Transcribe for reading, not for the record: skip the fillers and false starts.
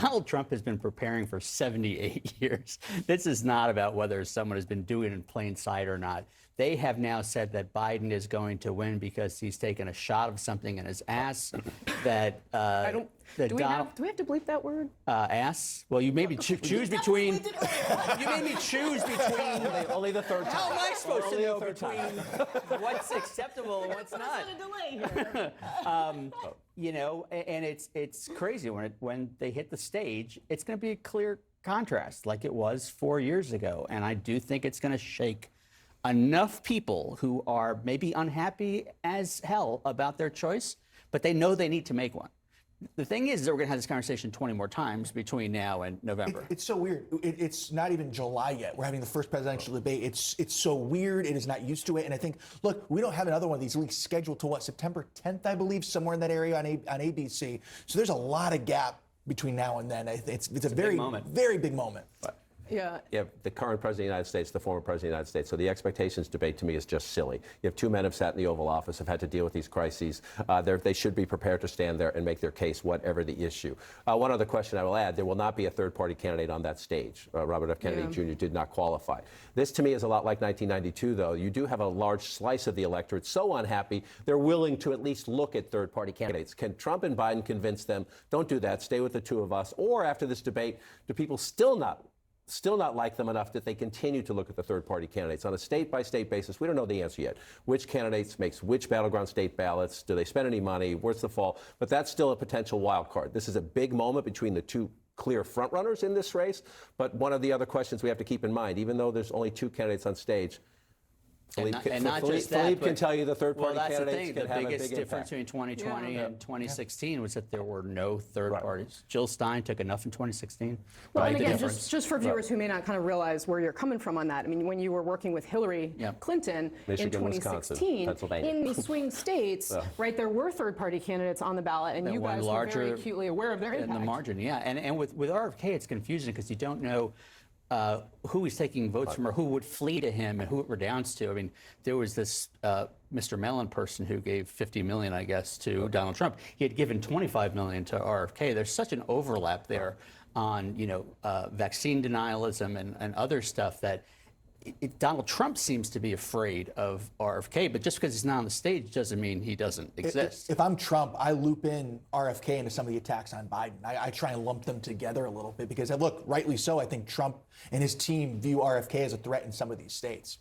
Donald Trump has been preparing for 78 years. This is not about whether someone has been doing it in plain sight or not. They have now said that Biden is going to win because he's taken a shot of something in his ass. That I don't. that Do we have to bleep that word? Ass? Well, you made me choose between. You made me choose between. Only the third time. How am I supposed to know between time. what's acceptable and what's not? A delay here. You know, and it's crazy when they hit the stage. It's going to be a clear contrast, like it was 4 years ago, and I do think it's going to shake enough people who are maybe unhappy as hell about their choice, but they know they need to make one. The thing is that we're going to have this conversation 20 more times between now and November. It's so weird. It's not even July yet. We're having the first presidential debate. It's so weird. It is not used to it. And I think, look, we don't have another one of these weeks scheduled to September 10th, I believe, somewhere in that area on ABC. So there's a lot of gap between now and then. It's a very, very big moment. Yeah. You have the current president of the United States, the former president of the United States. So the expectations debate to me is just silly. You have two men who have sat in the Oval Office, have had to deal with these crises. They should be prepared to stand there and make their case, whatever the issue. One other question I will add, there will not be a third-party candidate on that stage. Robert F. Kennedy Jr. did not qualify. This, to me, is a lot like 1992, though. You do have a large slice of the electorate so unhappy, they're willing to at least look at third-party candidates. Can Trump and Biden convince them, don't do that, stay with the two of us? Or after this debate, do people still not like them enough that they continue to look at the third-party candidates on a state-by-state basis? We don't know the answer yet. Which candidates makes which battleground state ballots? Do they spend any money? Where's the fall? But that's still a potential wild card. This is a big moment between the two clear frontrunners in this race. But one of the other questions we have to keep in mind, even though there's only two candidates on stage, Philippe can tell you the third-party candidates can have a big impact. The biggest difference between 2020 and 2016 was that there were no third parties. Jill Stein took enough in 2016. Well, and again, just for viewers who may not kind of realize where you're coming from on that, I mean, when you were working with Hillary Clinton Michigan, in 2016, in the swing states, right, there were third-party candidates on the ballot, and you guys were very acutely aware of their impact. In the margin, and with RFK, it's confusing because you don't know who he's taking votes from or who would flee to him and who it redounds to. I mean, there was this Mr. Mellon person who gave $50 million, I guess, to Donald Trump. He had given $25 million to RFK. There's such an overlap there on, vaccine denialism and other stuff that Donald Trump seems to be afraid of RFK, but just because he's not on the stage doesn't mean he doesn't exist. If I'm Trump, I loop in RFK into some of the attacks on Biden. I try and lump them together a little bit because, look, rightly so, I think Trump and his team view RFK as a threat in some of these states.